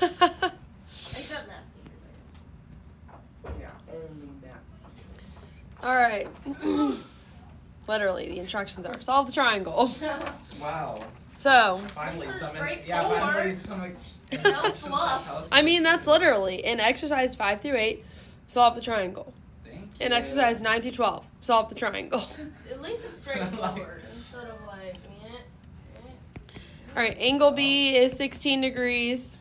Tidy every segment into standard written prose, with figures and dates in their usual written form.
Except math teacher. Yeah, only math. All right. Literally, the instructions are solve the triangle. Wow. So, Finally, These are some. straightforward. Finally, some. No fluff. I mean, that's literally in exercise 5 through 8, solve the triangle. Thank In you. exercise 9 through 12, solve the triangle. At least it's straightforward instead of like, All right, angle B is 16 degrees.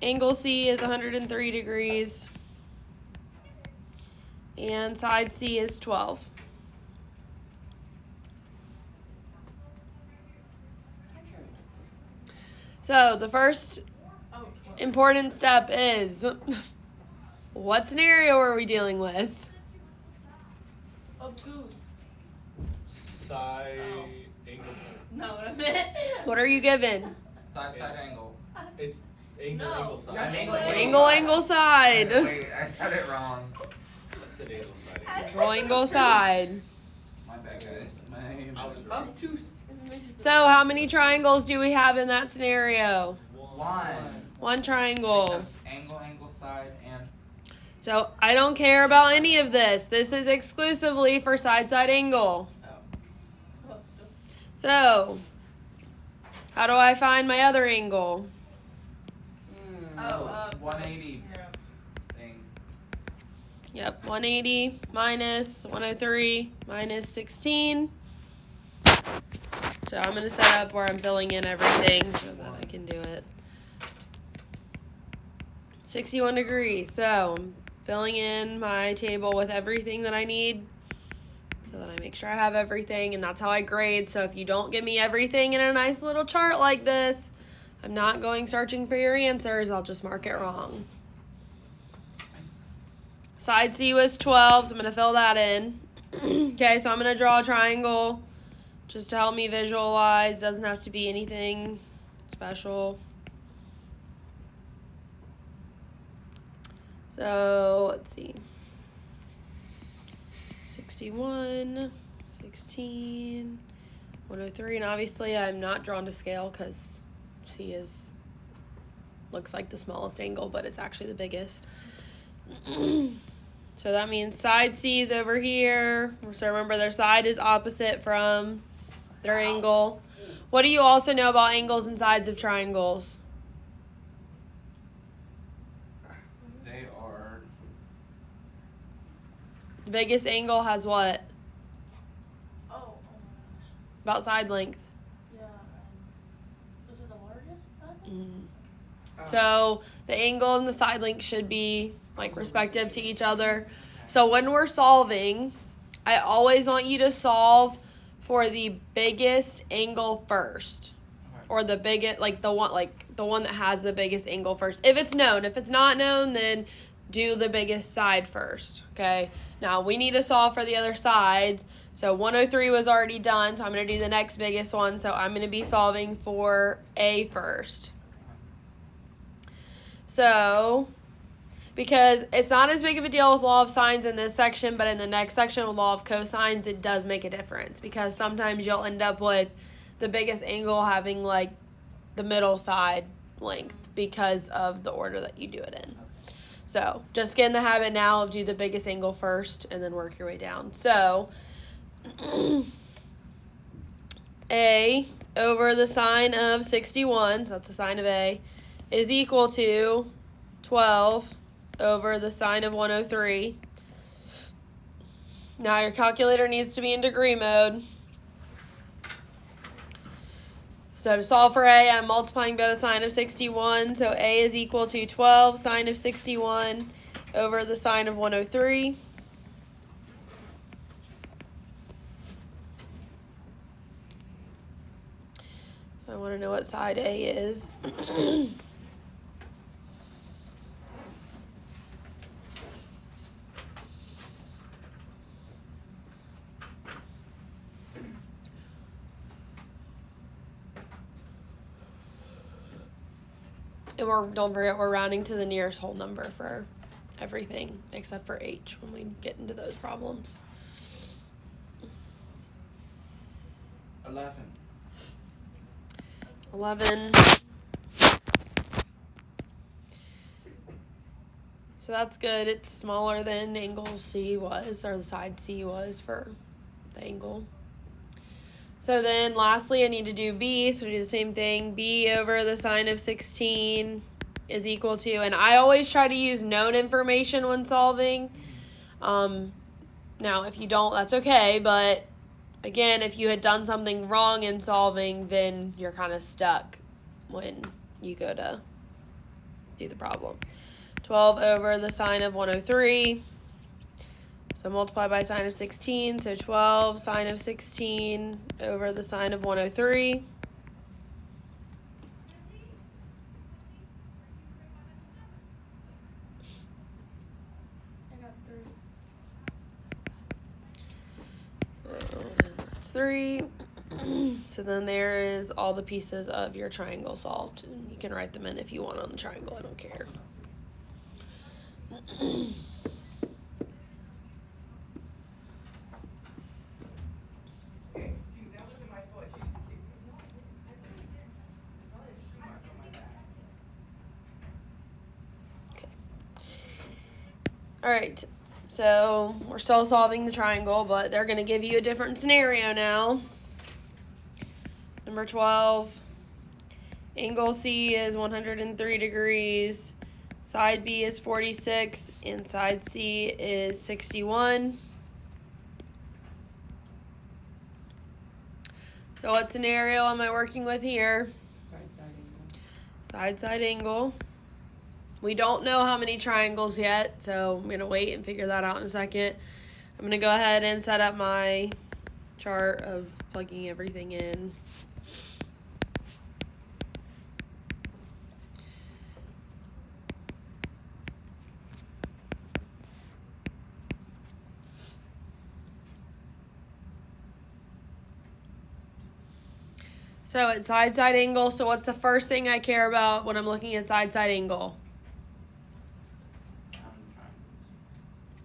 Angle C is 103 degrees. And side C is 12. So the first important step is, what scenario are we dealing with? obtuse. Side angle. No, what I meant. What are you given? Side angle. It's angle, No, angle side. that's angle, Angle side. Wait, I said it wrong. I said angle side. Angle side. My bad, guys. I was right. Obtuse. So how many triangles do we have in that scenario? One triangle. Because angle, side, and. So I don't care about any of this. This is exclusively for side angle. So, how do I find my other angle? 180 thing. Yep, 180 minus 103 minus 16. So I'm going to set up where I'm filling in everything so that I can do it. 61 degrees. So I'm filling in my table with everything that I need so that I make sure I have everything, and that's how I grade. So if you don't give me everything in a nice little chart like this, I'm not going searching for your answers. I'll just mark it wrong. Side C was 12, so I'm going to fill that in. Okay, so I'm going to draw a triangle just to help me visualize. Doesn't have to be anything special. So, let's see. 61, 16, 103, and obviously I'm not drawn to scale because C looks like the smallest angle, but it's actually the biggest. So that means side C is over here. So remember, their side is opposite from their angle. What do you also know about angles and sides of triangles? They are. The biggest angle has what? Oh, About side length. yeah. Was it the largest? So the angle and the side length should be like respective to each other. So when we're solving, I always want you to solve for the biggest angle first, or the biggest, the one that has the biggest angle first. If it's known, if it's not known, then do the biggest side first. Okay. Now we need to solve for the other sides. So 103 was already done, so I'm going to do the next biggest one. So I'm going to be solving for A first. So, because it's not as big of a deal with law of sines in this section, but in the next section with law of cosines, it does make a difference. Because sometimes you'll end up with the biggest angle having like the middle side length because of the order that you do it in. So, just get in the habit now of do the biggest angle first and then work your way down. So, A over the sine of 61, so that's the sine of A, is equal to 12 over the sine of 103. Now your calculator needs to be in degree mode. So to solve for A, I'm multiplying by the sine of 61. So A is equal to 12 sine of 61 over the sine of 103. So I want to know what side A is. And don't forget, we're rounding to the nearest whole number for everything except for H when we get into those problems. 11. 11. So that's good. It's smaller than angle C was, or the side C was for the angle. So then lastly, I need to do B. So do the same thing. B over the sine of 16 is equal to, and I always try to use known information when solving. Now, if you don't, that's okay. But again, if you had done something wrong in solving, then you're kind of stuck when you go to do the problem. 12 over the sine of 103. So multiply by sine of 16. So 12 sine of 16 over the sine of 103. I got 3. That's 3. So then there is all the pieces of your triangle solved. And you can write them in if you want on the triangle. I don't care. All right, so we're still solving the triangle, but they're going to give you a different scenario now. Number 12, angle C is 103 degrees, side B is 46, and side C is 61. So what scenario am I working with here? Side angle. We don't know how many triangles yet, so I'm going to wait and figure that out in a second. I'm going to go ahead and set up my chart of plugging everything in. So it's side angle. So what's the first thing I care about when I'm looking at side angle?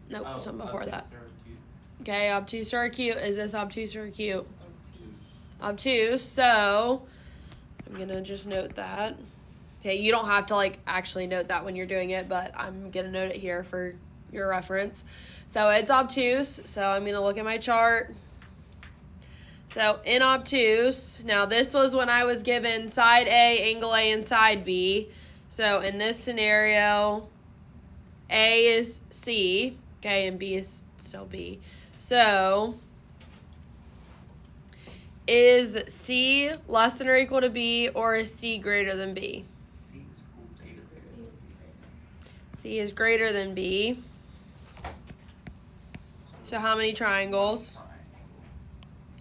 Nope, something before that. Okay, obtuse or acute. Is this obtuse or acute? Obtuse. So I'm gonna just note that. Okay, you don't have to like actually note that when you're doing it, but I'm gonna note it here for your reference. So it's obtuse. So I'm gonna look at my chart. So in obtuse, now this was when I was given side A, angle A, and side B. So in this scenario, A is C, okay, and B is still B. So is C less than or equal to B, or is C greater than B? C is greater than B. So how many triangles?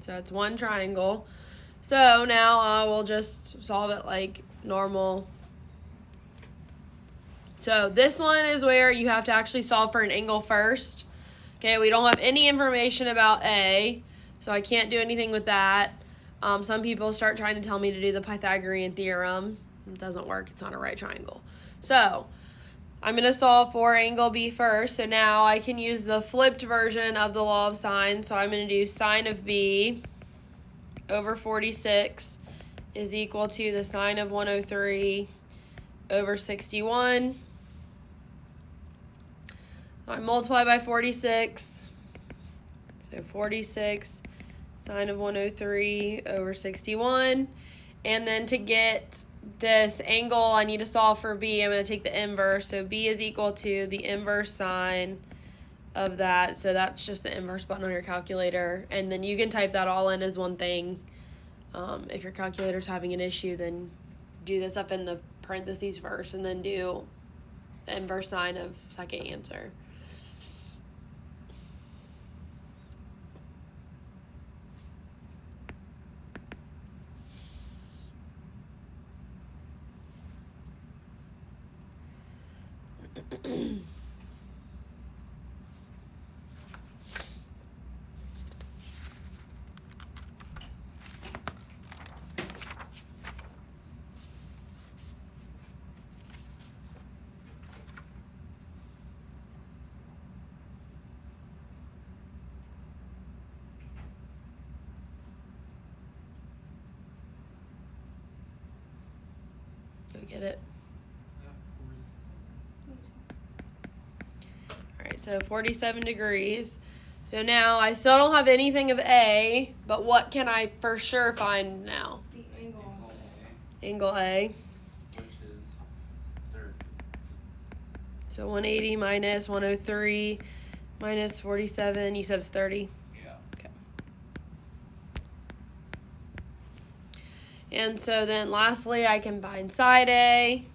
So it's one triangle. So now I will just solve it like normal. So this one is where you have to actually solve for an angle first. Okay, we don't have any information about A, so I can't do anything with that. Some people start trying to tell me to do the Pythagorean theorem. It doesn't work. It's not a right triangle. So I'm going to solve for angle B first. So now I can use the flipped version of the law of sine. So I'm going to do sine of B over 46 is equal to the sine of 103 over 61. I multiply by 46. So 46 sine of 103 over 61. And then to get this angle, I need to solve for B. I'm going to take the inverse. So B is equal to the inverse sine of that. So that's just the inverse button on your calculator. And then you can type that all in as one thing. If your calculator's having an issue, then do this up in the parentheses first and then do the inverse sine of second answer. Go get it. so 47 degrees. So now I still don't have anything of A, but what can I for sure find now? The angle. Angle Angle A. A, which is 30. So 180 minus 103 minus 47. You said it's 30. Yeah. And so then lastly, I can find side A.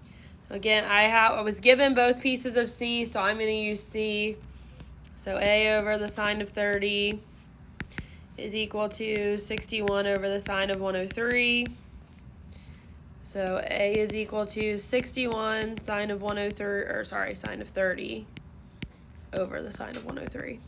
Again, I was given both pieces of C, so I'm going to use C. So A over the sine of 30 is equal to 61 over the sine of 103. So A is equal to 61 sine of 103, or sorry, sine of 30 over the sine of 103.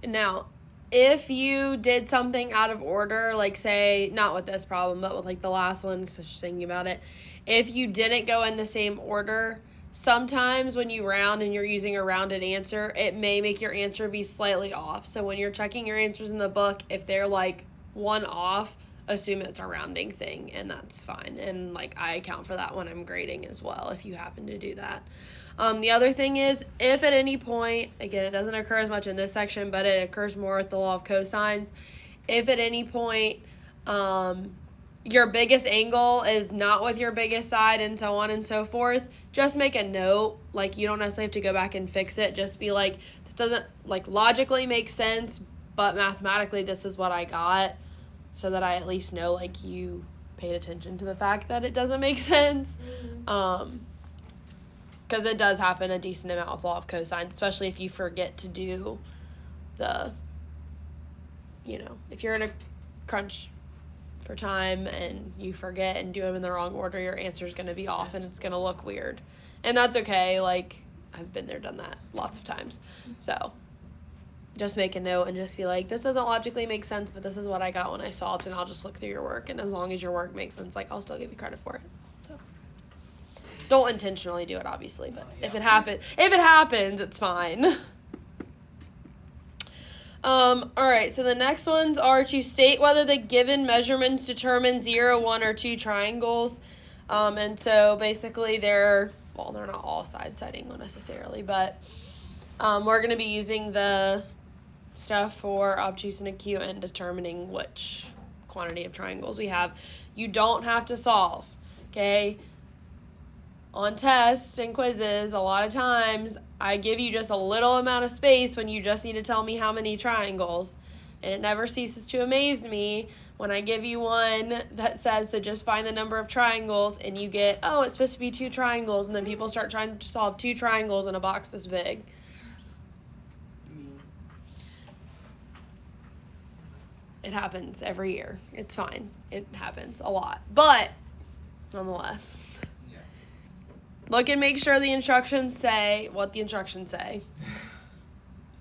Now, if you did something out of order, like say, not with this problem, but with like the last one, because I was just thinking about it, if you didn't go in the same order, sometimes when you round and you're using a rounded answer, it may make your answer be slightly off. So when you're checking your answers in the book, if they're like one off, assume it's a rounding thing, and that's fine. And like I account for that when I'm grading as well, if you happen to do that. The other thing is, if at any point, again, it doesn't occur as much in this section, but it occurs more with the law of cosines. If at any point your biggest angle is not with your biggest side and so on and so forth, just make a note. Like, you don't necessarily have to go back and fix it. Just be like, this doesn't, like, logically make sense, but mathematically this is what I got, so that I at least know, like, you paid attention to the fact that it doesn't make sense. Because it does happen a decent amount with law of cosines, especially if you forget to do the, if you're in a crunch for time and you forget and do them in the wrong order, your answer's going to be off and it's going to look weird. And that's okay. Like, I've been there, done that lots of times. So just make a note and just be like, this doesn't logically make sense, but this is what I got when I solved, and I'll just look through your work. And as long as your work makes sense, like, I'll still give you credit for it. So don't intentionally do it, obviously, but if it happens, it's fine. All right, so the next ones are to state whether the given measurements determine 0, 1, or 2 triangles. And so basically they're not all side angle necessarily, but we're going to be using the stuff for obtuse and acute and determining which quantity of triangles we have. You don't have to solve, okay? On tests and quizzes, a lot of times I give you just a little amount of space when you just need to tell me how many triangles. And it never ceases to amaze me when I give you one that says to just find the number of triangles and you get, oh, it's supposed to be 2 triangles, and then people start trying to solve 2 triangles in a box this big. It happens every year. It's fine. It happens a lot. But nonetheless, look and make sure the instructions say what the instructions say.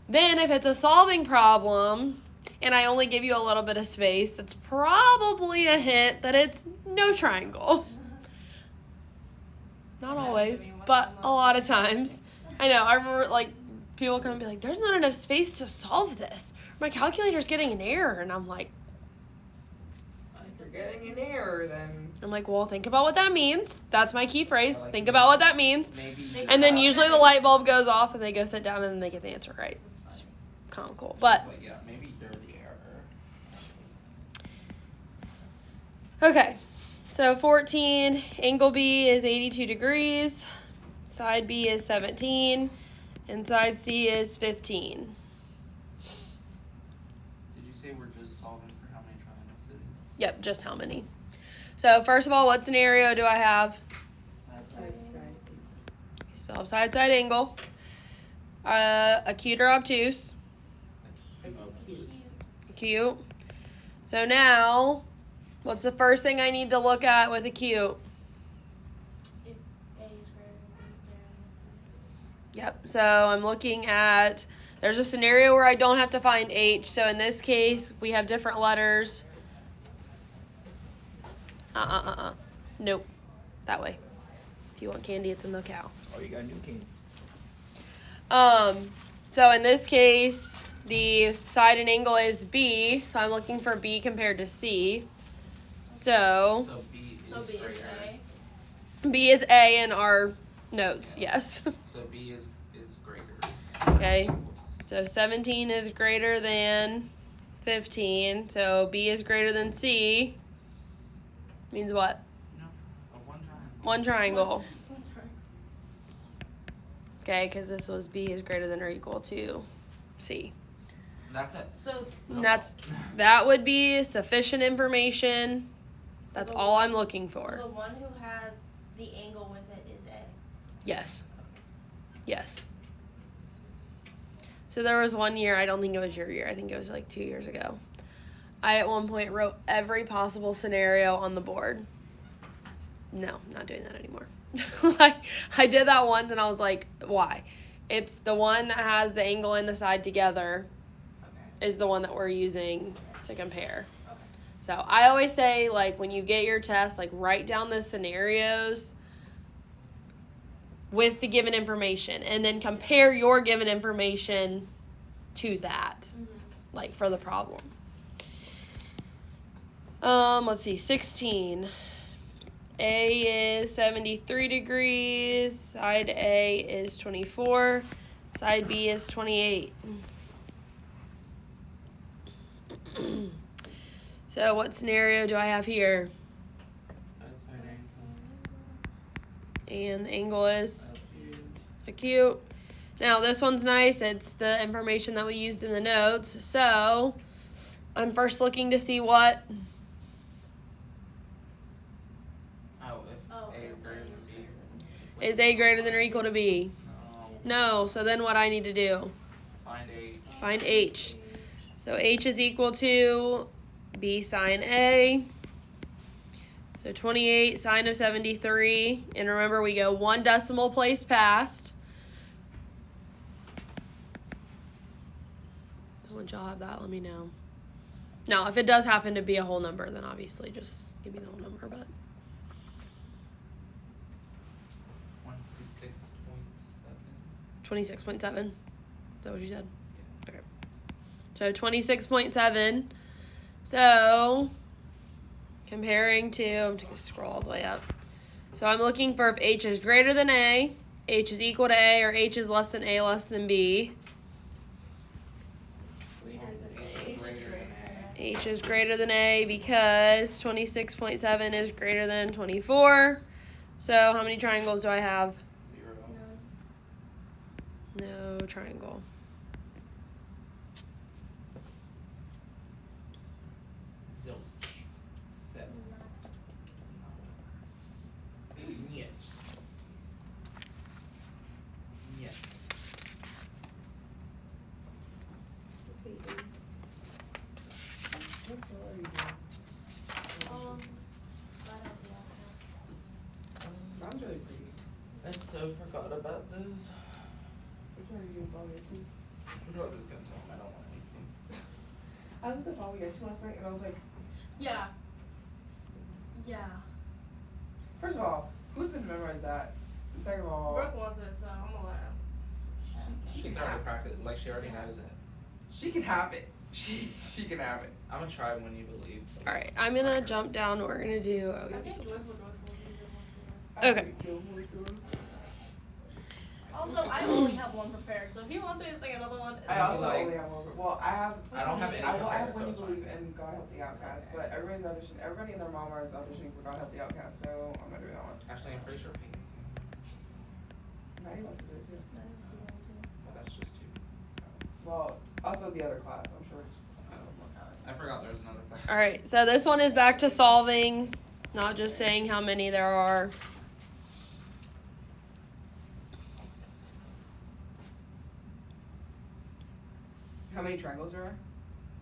Then if it's a solving problem and I only give you a little bit of space, that's probably a hint that it's no triangle. Not always, but a lot of times. I know, I remember, like, people come and be like, there's not enough space to solve this. My calculator's getting an error, and I'm like, If you're getting an error, then well, think about what that means. That's my key phrase. Think about what that means. Maybe. And then usually the light bulb goes off and they go sit down and then they get the answer right. It's comical. But Yeah, maybe you're the error. okay. So 14, angle B is 82 degrees. Side B is 17. And side C is 15. Did you say we're just solving for how many triangles it is? Yep, just how many. So first of all, what scenario do I have? Still have side angle. Acute or obtuse? Acute. So now, what's the first thing I need to look at with acute? If A is greater than B, Yep, so I'm looking at There's a scenario where I don't have to find H. So in this case, we have different letters. Nope. That way. If you want candy, it's in the cow. Oh, you got new king. So in this case, the side and angle is B. So I'm looking for B compared to C. So So B So is B is greater. A. B is A in our notes. Yes. So B is greater. Okay. So 17 is greater than 15. So B is greater than C. Means what? No, a one triangle. One triangle. Okay, because this was B is greater than or equal to C. That's it. So And that would be sufficient information. That's all I'm looking for. the one who has the angle with it is A. Yes. Yes. So there was one year, I don't think it was your year, I think it was like 2 years ago. I at one point wrote every possible scenario on the board. No, not doing that anymore. Like, I did that once and I was like, why? It's the one that has the angle and the side together Okay. is the one that we're using to compare. Okay. So I always say, like, when you get your test, like, write down the scenarios with the given information and then compare your given information to that, like, for the problem. Let's see, 16. A is 73 degrees, side A is 24, side B is 28. So what scenario do I have here? And the angle is acute. Now this one's nice. It's the information that we used in the notes. So I'm first looking to see what. Oh, if Oh, A is greater than B. Is A greater than or equal to B? No. No. So then what I need to do? Find H. Find H. So H is equal to B sine A. So 28 sine of 73. And remember, we go one decimal place past. So once y'all have that, let me know. Now, if it does happen to be a whole number, then obviously just give me the whole number. But 26.7. 26.7. Is that what you said? Okay. So 26.7. So comparing to, I'm just going to scroll all the way up. So I'm looking for if H is greater than A, H is equal to A, or H is less than A, less than B. H is greater than A because 26.7 is greater than 24. So how many triangles do I have? 0. No triangle. Zilch. 7. Yes. Yes. Mine's really pretty. I so forgot about this. Which one are you doing, Bobby? I'm probably just gonna tell him I don't want anything. I looked at Bobby X last night and I was like, Yeah. Yeah. first of all, who's gonna memorize that? And second of all, Brooke wants it, so I'm gonna let him. She's already practiced, like she already knows it. she can have it. She can have it. I'm gonna try when you believe. All right, I'm gonna jump down. We're gonna do. I think Okay. joyful. Okay. Also, I only have one prepared, so if he wants me to sing another one, I also Like- only have one. Well, I have. I don't have any I prepared, have When so You it's fine. Believe and God Help the Outcast, but everybody's auditioning. Everybody and their mama is auditioning for God Help the Outcast, so I'm gonna do that one. Actually, I'm pretty sure Peyton's. Maddie wants to do it too. Well, that's just 2. Well, also the other class. I'm sure it's. I forgot there's another class. All right, so this one is back to solving, not just saying how many there are. How many triangles there are?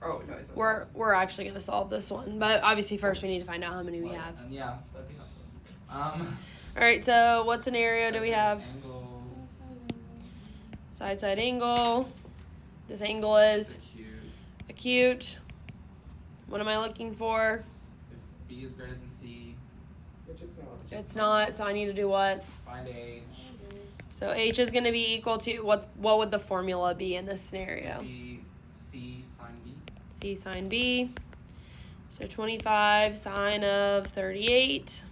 Oh no, it's. We're actually gonna solve this one, but obviously first we need to find out how many we Well, have. and yeah, that'd be helpful. All right, so what scenario do we have? Angle. Side angle. This angle is Acute. acute. What am I looking for? If B is greater than C, Which it's not. It's not, so I need to do what? find H. So H is going to be equal to, what would the formula be in this scenario? B, C sine B. C sine B. So 25 sine of 38.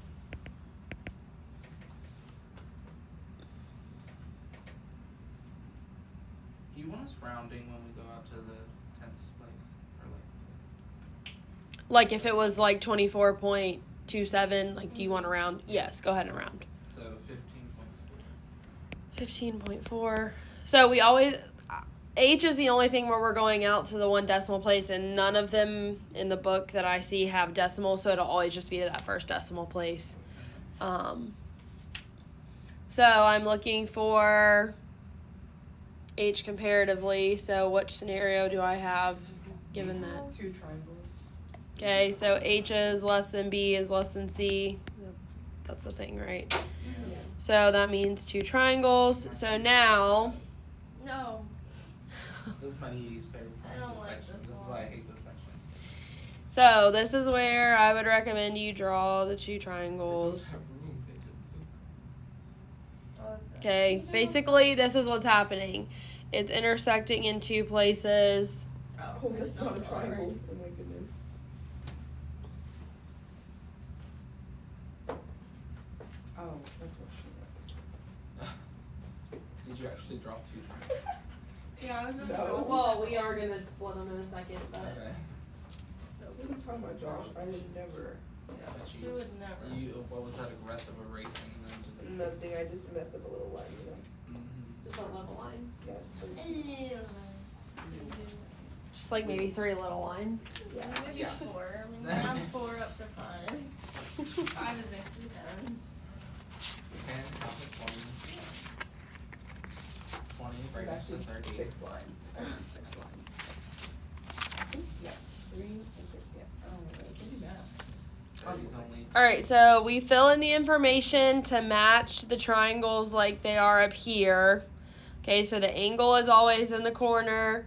Do you want us rounding when we go out to the 10th place? Or Like if it was like 24.27, like do you want to round? Yes, go ahead and round. so 15.4. 15.4. So we always, H is the only thing where we're going out to the one decimal place, and none of them in the book that I see have decimals, so it'll always just be to that first decimal place. So I'm looking for H comparatively. So which scenario do I have given that? 2 triangles. Okay, so H is less than B is less than C. That's the thing, right? Yeah. So that means 2 triangles. So now, No. This is my least favorite part I of don't this like section. this This is one. why I hate this section. so this is where I would recommend you draw the 2 triangles. Okay, basically this is what's happening. It's intersecting in 2 places. Oh, that's not a triangle. Oh my goodness. Oh, that's what she wrote. Did you actually draw 2 triangles? Yeah, I was just No. Well, we are gonna split them in a second, but Okay. What are you talking about, Josh? I would never. Yeah, but She would never. what was that aggressive erasing then to the Nothing. I just messed up a little line, you know. just a level line. Yeah, just like, Just like maybe 3 little lines. yeah. Maybe Yeah. 4. I mean, I'm 4 up to 5. 5 is basically 10. And half of 20. 20 There's breaks to actually 30. 6 lines. 6 lines. I think, yeah. 3 and 6, yeah. Oh my god, I can do that. 30's only. All right, so we fill in the information to match the triangles like they are up here. Okay, so the angle is always in the corner.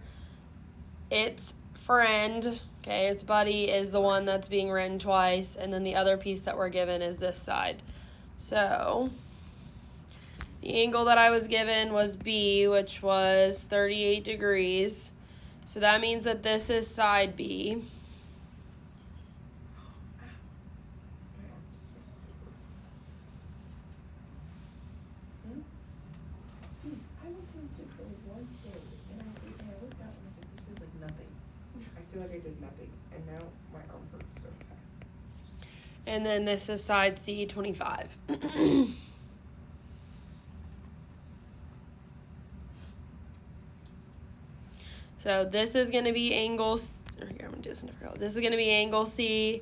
Its friend, okay, its buddy is the one that's being written twice, and then the other piece that we're given is this side. So the angle that I was given was B, which was 38 degrees. So that means that this is side B. Dude, I went to the gym for like 1 day, and I looked out and I was like, this feels like nothing. I feel like I did nothing, and now my arm hurts so bad. And then this is side C, 25. So this is going to be angle, here, I'm going to do this in a different color. This is going to be angle C,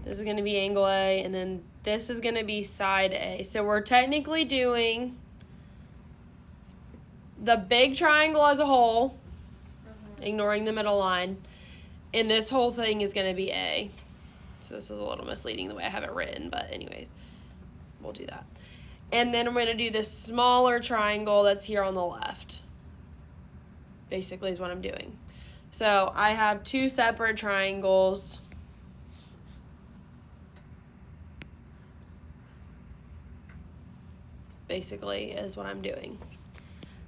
this is going to be angle A, and then this is going to be side A. So we're technically doing the big triangle as a whole, ignoring the middle line, and this whole thing is going to be A. So this is a little misleading the way I have it written, but anyways, we'll do that. And then I'm going to do this smaller triangle that's here on the left. Basically is what I'm doing. So I have 2 separate triangles. Basically is what I'm doing.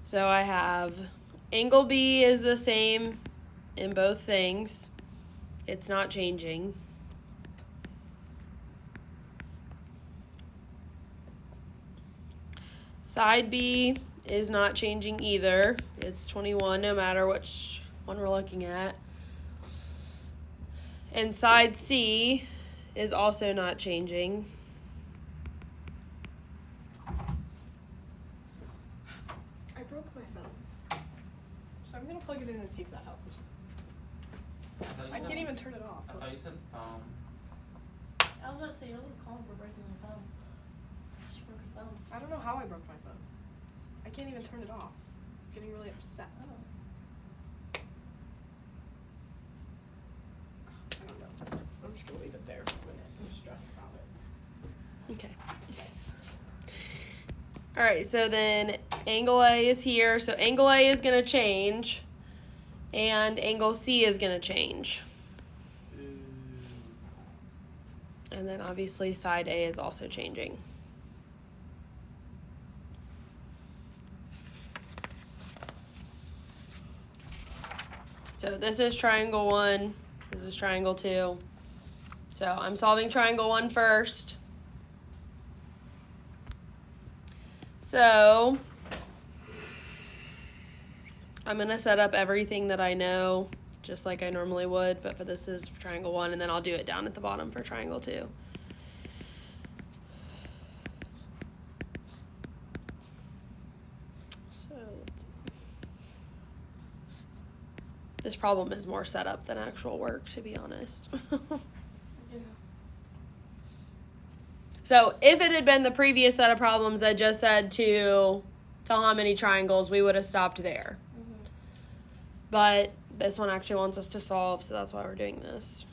So I have angle B is the same in both things. It's not changing. Side B is not changing either. It's 21 no matter which one we're looking at. And side C is also not changing. I broke my phone. So I'm gonna plug it in and see if that helps. I can't even turn it off. I thought you said I was about to say, you're a little calm for breaking your thumb. She broke her thumb. I don't know how I broke my phone. I can't even turn it off. I'm getting really upset. Oh. I don't know. I'm just gonna leave it there for a minute. I'm stressed about it. Okay. All right, so then angle A is here. So angle A is going to change. And angle C is going to change. And then obviously side A is also changing. So this is triangle 1, this is triangle 2. So I'm solving triangle 1 first. So I'm going to set up everything that I know just like I normally would, but for this is triangle 1, and then I'll do it down at the bottom for triangle 2. So this problem is more setup than actual work, to be honest. Yeah. So if it had been the previous set of problems that just said to tell how many triangles, we would have stopped there. Mhm. But this one actually wants us to solve, so that's why we're doing this.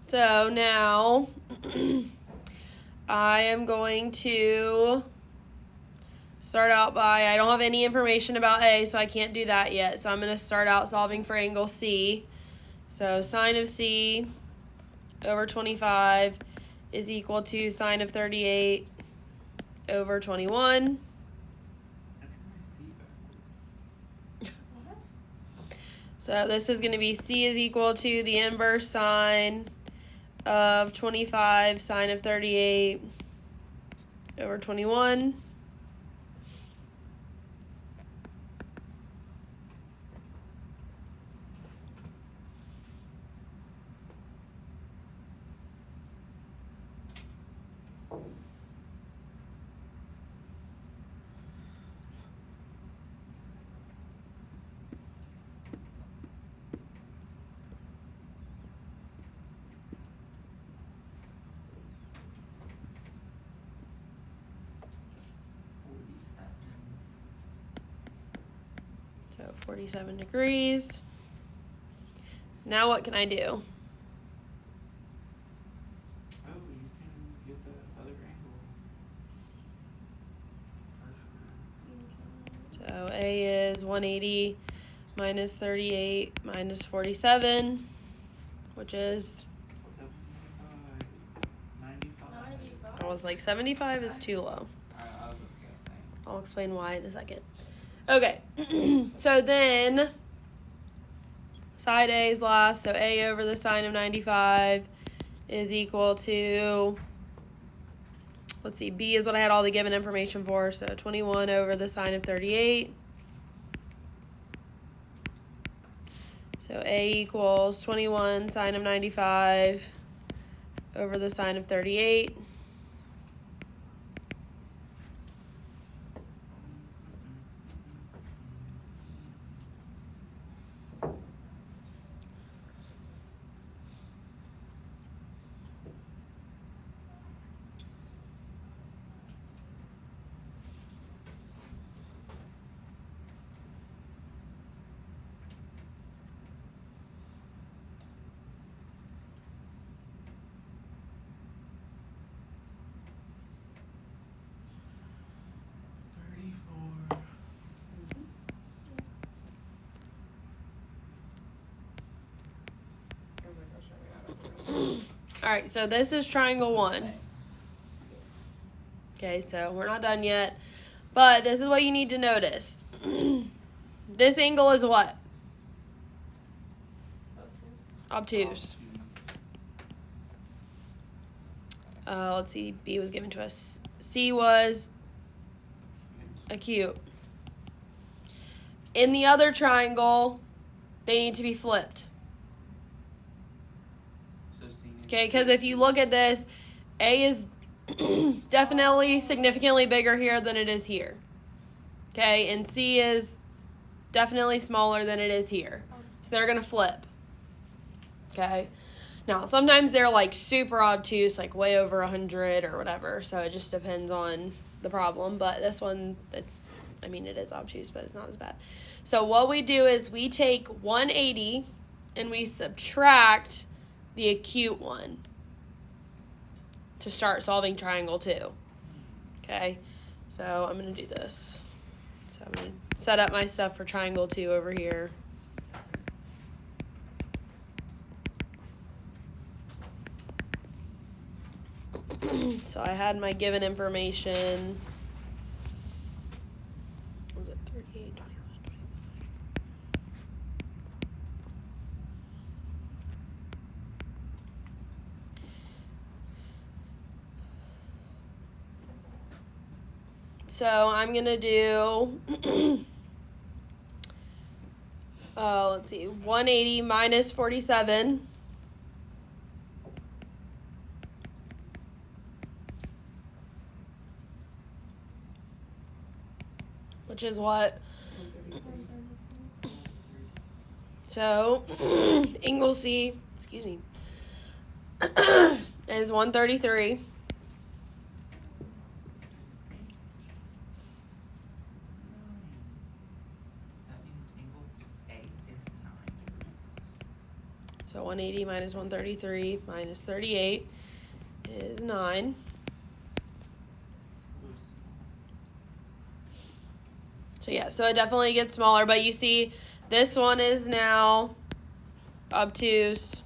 So now I am going to start out by, I don't have any information about A, so I can't do that yet. So I'm going to start out solving for angle C. So sine of C over 25 is equal to sine of 38 over 21. What? So this is going to be C is equal to the inverse sine of 25 sine of 38 over 21. So 47 degrees. Now what can I do? Oh, you can get the other angle. So A is 180 minus 38 minus 47, which is, 75, 95. I was like 75 is too low. I was just guessing. I'll explain why in a second. Okay, so then side A is last, so A over the sine of 95 is equal to, let's see, B is what I had all the given information for, so 21 over the sine of 38. So A equals 21 sine of 95 over the sine of 38. All right, so this is triangle 1. Okay, so we're not done yet, but this is what you need to notice. This angle is what? Obtuse. Let's see, B was given to us. C was acute. In the other triangle, they need to be flipped. So C needs Okay, because if you look at this, A is definitely significantly bigger here than it is here. Okay, and C is definitely smaller than it is here. So they're going to flip. Okay. Now, sometimes they're like super obtuse, like way over 100 or whatever. So it just depends on the problem. But this one, it is obtuse, but it's not as bad. So what we do is we take 180 and we subtract the acute one to start solving triangle 2. Okay. So I'm going to do this. So I'm going to set up my stuff for triangle 2 over here. So I had my given information. Was it 38, 21, 25? So I'm going to do, let's see, 180 minus 47. Which is what? So, angle C, excuse me, is 133. That means angle A is 9 degrees. So 180 minus 133 minus 38 is 9. So yeah, so it definitely gets smaller, but you see this one is now obtuse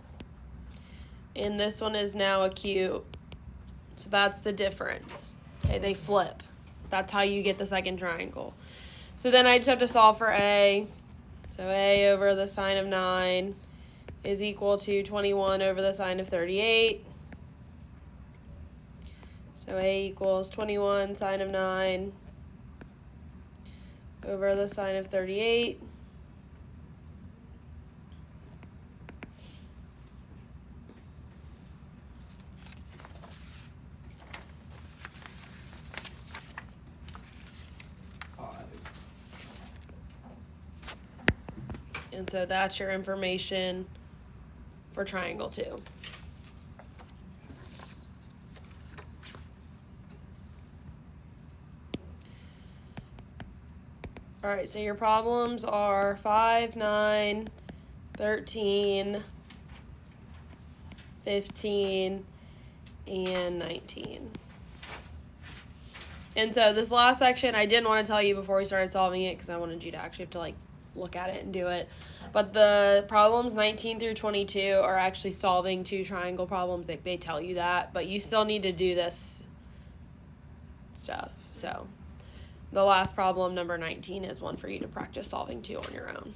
and this one is now acute. So that's the difference. Okay, they flip. That's how you get the second triangle. So then I just have to solve for A. So A over the sine of 9 is equal to 21 over the sine of 38. So A equals 21 sine of 9 over the sine of 38. And so that's your information for triangle 2. All right, so your problems are 5, 9, 13, 15, and 19. And so this last section, I didn't want to tell you before we started solving it because I wanted you to actually have to look at it and do it. But the problems 19 through 22 are actually solving 2 triangle problems. They tell you that, but you still need to do this stuff. So the last problem, number 19, is one for you to practice solving 2 on your own.